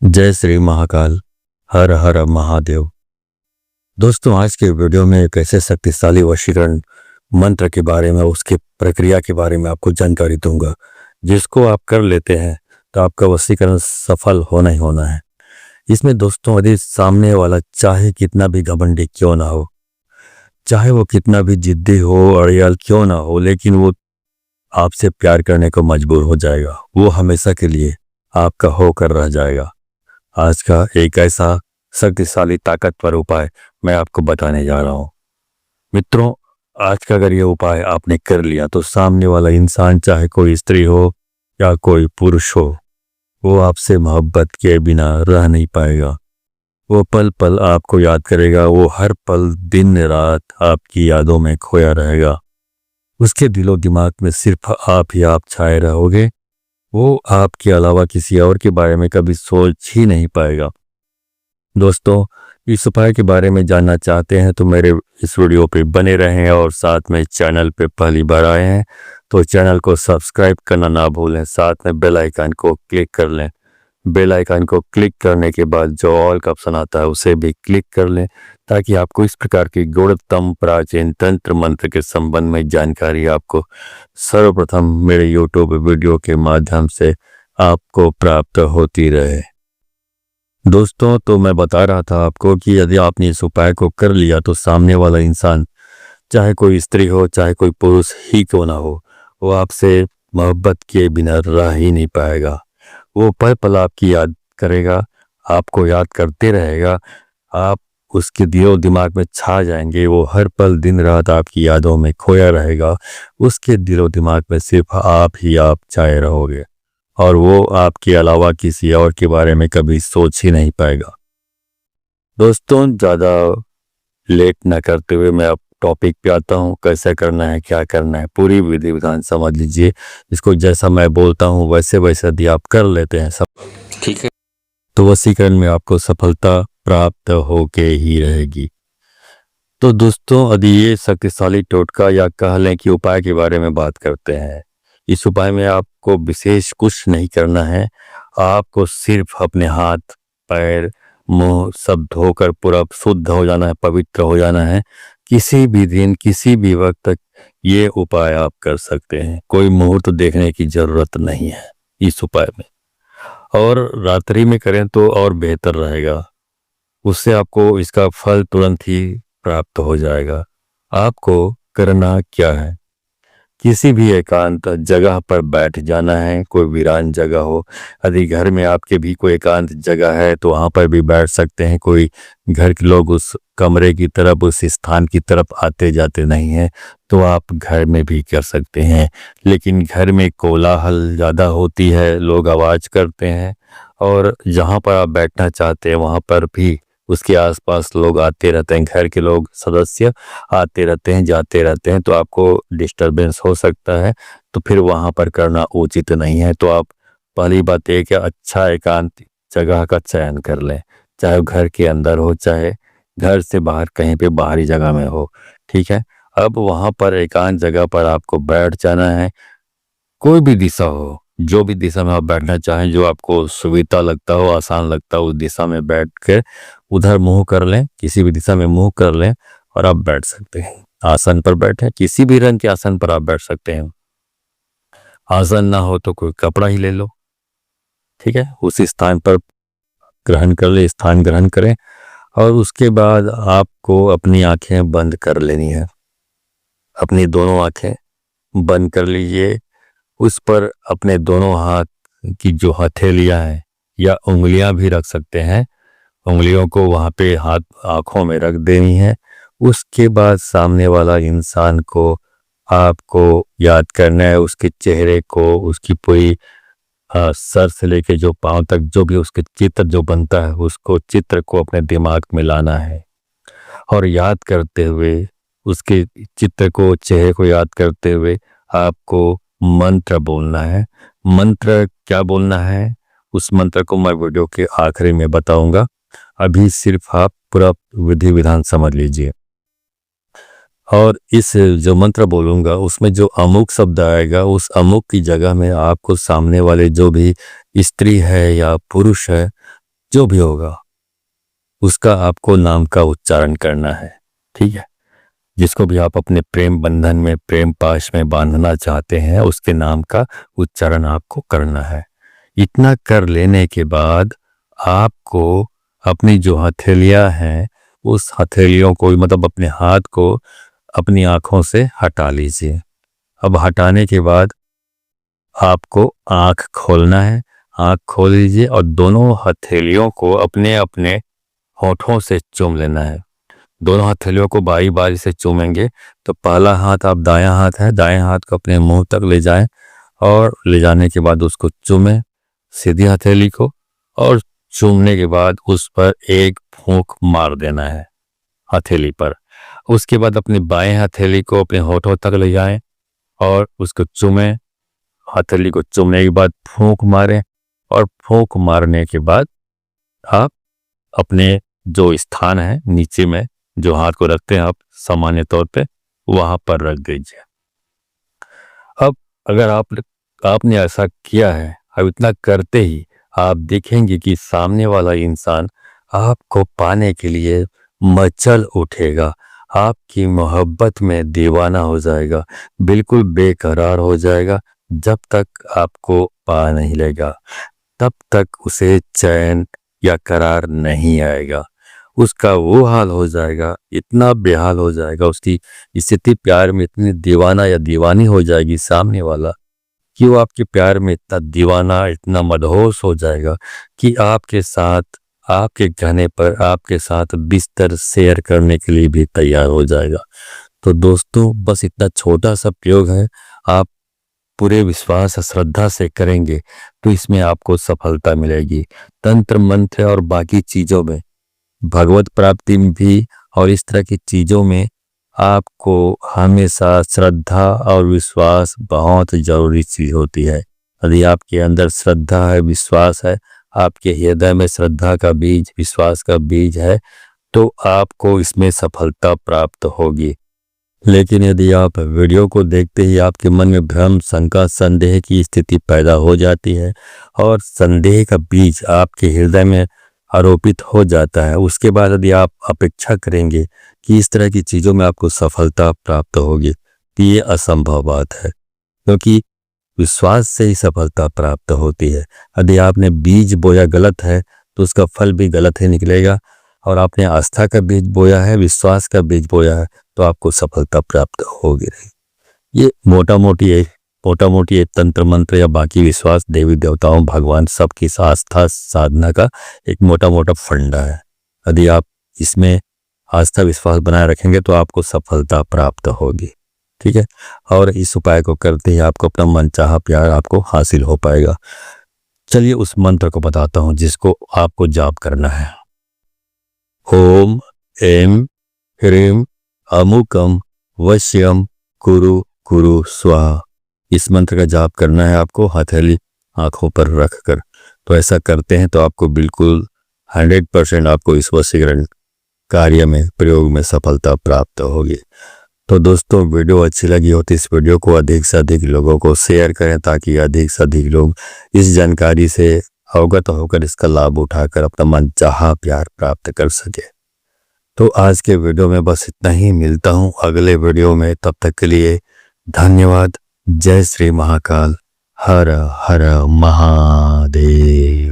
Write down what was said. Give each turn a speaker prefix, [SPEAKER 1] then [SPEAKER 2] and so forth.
[SPEAKER 1] जय श्री महाकाल। हर हर महादेव। दोस्तों, आज के वीडियो में एक ऐसे शक्तिशाली वशीकरण मंत्र के बारे में, उसकी प्रक्रिया के बारे में आपको जानकारी दूंगा, जिसको आप कर लेते हैं तो आपका वशीकरण सफल होना ही होना है। इसमें दोस्तों, यदि सामने वाला चाहे कितना भी घमंडी क्यों ना हो, चाहे वो कितना भी जिद्दी हो, अड़ियल क्यों ना हो, लेकिन वो आपसे प्यार करने को मजबूर हो जाएगा। वो हमेशा के लिए आपका होकर रह जाएगा। आज का एक ऐसा शक्तिशाली ताकतवर उपाय मैं आपको बताने जा रहा हूं। मित्रों, आज का अगर ये उपाय आपने कर लिया तो सामने वाला इंसान, चाहे कोई स्त्री हो या कोई पुरुष हो, वो आपसे मोहब्बत के बिना रह नहीं पाएगा। वो पल पल आपको याद करेगा। वो हर पल दिन रात आपकी यादों में खोया रहेगा। उसके दिलो दिमाग में सिर्फ आप ही आप छाए रहोगे। वो आपके अलावा किसी और के बारे में कभी सोच ही नहीं पाएगा। दोस्तों, इस उपाय के बारे में जानना चाहते हैं तो मेरे इस वीडियो पे बने रहें, और साथ में चैनल पे पहली बार आए हैं तो चैनल को सब्सक्राइब करना ना भूलें। साथ में बेल आइकन को क्लिक कर लें। बेल आइकन को क्लिक करने के बाद जो ऑल का ऑप्शन आता है उसे भी क्लिक कर लें, ताकि आपको इस प्रकार की गूढ़तम प्राचीन तंत्र मंत्र के संबंध में जानकारी आपको सर्वप्रथम मेरे यूट्यूब वीडियो के माध्यम से आपको प्राप्त होती रहे। दोस्तों, तो मैं बता रहा था आपको कि यदि आपने इस उपाय को कर लिया तो सामने वाला इंसान, चाहे कोई स्त्री हो चाहे कोई पुरुष ही क्यों ना हो, वो आपसे मोहब्बत के बिना रह ही नहीं पाएगा। वो पल पल आपकी याद करेगा, आपको याद करते रहेगा। आप उसके दिलो दिमाग में छा जाएंगे। वो हर पल दिन रात आपकी यादों में खोया रहेगा। उसके दिलो दिमाग में सिर्फ आप ही आप छाए रहोगे, और वो आपके अलावा किसी और के बारे में कभी सोच ही नहीं पाएगा। दोस्तों, ज़्यादा लेट न करते हुए मैं अब टॉपिक पे आता हूँ। कैसे करना है, क्या करना है, पूरी विधि विधान समझ लीजिए। इसको जैसा मैं बोलता हूँ वैसे वैसे यदि आप कर लेते हैं सब ठीक है, तो वशीकरण में आपको सफलता प्राप्त होके ही रहेगी। तो दोस्तों, यदि ये शक्तिशाली टोटका या कह लें कि उपाय के बारे में बात करते हैं, इस उपाय में आपको विशेष कुछ नहीं करना है। आपको सिर्फ अपने हाथ, पैर, मुंह सब धोकर पूरा शुद्ध हो जाना है, पवित्र हो जाना है। किसी भी दिन, किसी भी वक्त तक ये उपाय आप कर सकते हैं। कोई मुहूर्त देखने की जरूरत नहीं है इस उपाय में, और रात्रि में करें तो और बेहतर रहेगा। उससे आपको इसका फल तुरंत ही प्राप्त हो जाएगा। आपको करना क्या है, किसी भी एकांत जगह पर बैठ जाना है। कोई वीरान जगह हो, यदि घर में आपके भी कोई एकांत जगह है तो वहाँ पर भी बैठ सकते हैं। कोई घर के लोग उस कमरे की तरफ, उस स्थान की तरफ आते जाते नहीं हैं तो आप घर में भी कर सकते हैं। लेकिन घर में कोलाहल ज़्यादा होती है, लोग आवाज़ करते हैं, और जहाँ पर आप बैठना चाहते हैं वहाँ पर भी उसके आसपास लोग आते रहते हैं। घर के लोग, सदस्य आते रहते हैं, जाते रहते हैं, तो आपको डिस्टरबेंस हो सकता है। तो फिर वहाँ पर करना उचित नहीं है। तो आप पहली बात ये कि अच्छा एकांत जगह का चयन कर लें, चाहे वो घर के अंदर हो चाहे घर से बाहर कहीं पे बाहरी जगह में हो। ठीक है, अब वहाँ पर एकांत जगह पर आपको बैठ जाना है। कोई भी दिशा हो, जो भी दिशा में आप बैठना चाहें, जो आपको सुविधा लगता हो, आसान लगता हो, उस दिशा में बैठ कर उधर मुंह कर लें, किसी भी दिशा में मुंह कर लें और आप बैठ सकते हैं। आसन पर बैठे, किसी भी रंग के आसन पर आप बैठ सकते हैं। आसन ना हो तो कोई कपड़ा ही ले लो। ठीक है, उस स्थान पर ग्रहण कर ले, स्थान ग्रहण करें, और उसके बाद आपको अपनी आंखें बंद कर लेनी है। अपनी दोनों आंखें बंद कर लीजिए। उस पर अपने दोनों हाथ की जो हथेलियां हैं या उंगलियां भी रख सकते हैं, उंगलियों को वहां पे हाथ आंखों में रख देनी है। उसके बाद सामने वाला इंसान को आपको याद करना है, उसके चेहरे को, उसकी पूरी सर से लेके जो पांव तक जो भी उसके चित्र जो बनता है, उसको चित्र को अपने दिमाग में लाना है, और याद करते हुए उसके चित्र को, चेहरे को याद करते हुए आपको मंत्र बोलना है। मंत्र क्या बोलना है, उस मंत्र को मैं वीडियो के आखिरी में बताऊंगा। अभी सिर्फ आप पूरा विधि विधान समझ लीजिए। और इस जो मंत्र बोलूंगा उसमें जो अमुक शब्द आएगा, उस अमुक की जगह में आपको सामने वाले जो भी स्त्री है या पुरुष है, जो भी होगा उसका आपको नाम का उच्चारण करना है। ठीक है, जिसको भी आप अपने प्रेम बंधन में, प्रेम पाश में बांधना चाहते हैं, उसके नाम का उच्चारण आपको करना है। इतना कर लेने के बाद आपको अपनी जो हथेलियां हैं, उस हथेलियों को, मतलब अपने हाथ को अपनी आंखों से हटा लीजिए। अब हटाने के बाद आपको आंख खोलना है। आंख खोल लीजिए और दोनों हथेलियों को अपने अपने होठों से चूम लेना है। दोनों हथेलियों को बारी बारी से चूमेंगे। तो पहला हाथ, आप दायां हाथ है, दाएं हाथ को अपने मुंह तक ले जाएं और ले जाने के बाद उसको चूमें सीधी हथेली को, और चूमने के बाद उस पर एक फूंक मार देना है हथेली पर। उसके बाद अपनी बाएं हथेली को अपने होठों तक ले जाएं और उसको चूमें। हथेली को चूमने के बाद फूंक मारें, और फूंक मारने के बाद आप अपने जो स्थान है नीचे में, जो हाथ को रखते हैं आप सामान्य तौर पे, वहां पर रख दीजिए। अब अगर आपने ऐसा किया है, अब इतना करते ही आप देखेंगे कि सामने वाला इंसान आपको पाने के लिए मचल उठेगा, आपकी मोहब्बत में दीवाना हो जाएगा, बिल्कुल बेकरार हो जाएगा। जब तक आपको पा नहीं लेगा तब तक उसे चैन या करार नहीं आएगा। उसका वो हाल हो जाएगा, इतना बेहाल हो जाएगा, उसकी स्थिति प्यार में इतनी दीवाना या दीवानी हो जाएगी सामने वाला, कि वो आपके प्यार में इतना दीवाना, इतना मदहोश हो जाएगा कि आपके साथ, आपके कहने पर आपके साथ बिस्तर शेयर करने के लिए भी तैयार हो जाएगा। तो दोस्तों, बस इतना छोटा सा प्रयोग है, आप पूरे विश्वास और श्रद्धा से करेंगे तो इसमें आपको सफलता मिलेगी। तंत्र मंत्र और बाकी चीजों में, भगवत प्राप्ति में भी और इस तरह की चीजों में आपको हमेशा श्रद्धा और विश्वास बहुत जरूरी चीज होती है। यदि आपके अंदर श्रद्धा है, विश्वास है, आपके हृदय में श्रद्धा का बीज, विश्वास का बीज है, तो आपको इसमें सफलता प्राप्त होगी। लेकिन यदि आप वीडियो को देखते ही आपके मन में भ्रम, शंका, संदेह की स्थिति पैदा हो जाती है और संदेह का बीज आपके हृदय में आरोपित हो जाता है, उसके बाद यदि आप अपेक्षा करेंगे कि इस तरह की चीज़ों में आपको सफलता प्राप्त होगी, तो ये असंभव बात है, क्योंकि विश्वास से ही सफलता प्राप्त होती है। यदि आपने बीज बोया गलत है तो उसका फल भी गलत ही निकलेगा, और आपने आस्था का बीज बोया है, विश्वास का बीज बोया है, तो आपको सफलता प्राप्त होगी नहीं। ये मोटा मोटी एक तंत्र मंत्र या बाकी विश्वास, देवी देवताओं, भगवान, सबकी आस्था साधना का एक मोटा फंडा है। यदि आप इसमें आस्था विश्वास बनाए रखेंगे तो आपको सफलता प्राप्त होगी। ठीक है, और इस उपाय को करते ही आपको अपना मनचाहा प्यार आपको हासिल हो पाएगा। चलिए उस मंत्र को बताता हूं जिसको आपको जाप करना है। ओम ऐं ह्रीं अमुकम वश्यम कुरु कुरु स्वाहा। इस मंत्र का जाप करना है आपको हथेली आंखों पर रखकर। तो ऐसा करते हैं तो आपको बिल्कुल 100% आपको इस वशीकरण कार्य में, प्रयोग में सफलता प्राप्त होगी। तो दोस्तों, वीडियो अच्छी लगी हो तो इस वीडियो को अधिक से अधिक लोगों को शेयर करें, ताकि अधिक से अधिक लोग इस जानकारी से अवगत होकर इसका लाभ उठाकर अपना मनचाहा प्यार प्राप्त कर सके। तो आज के वीडियो में बस इतना ही, मिलता हूं अगले वीडियो में। तब तक के लिए धन्यवाद। जय श्री महाकाल। हर हर महादेव।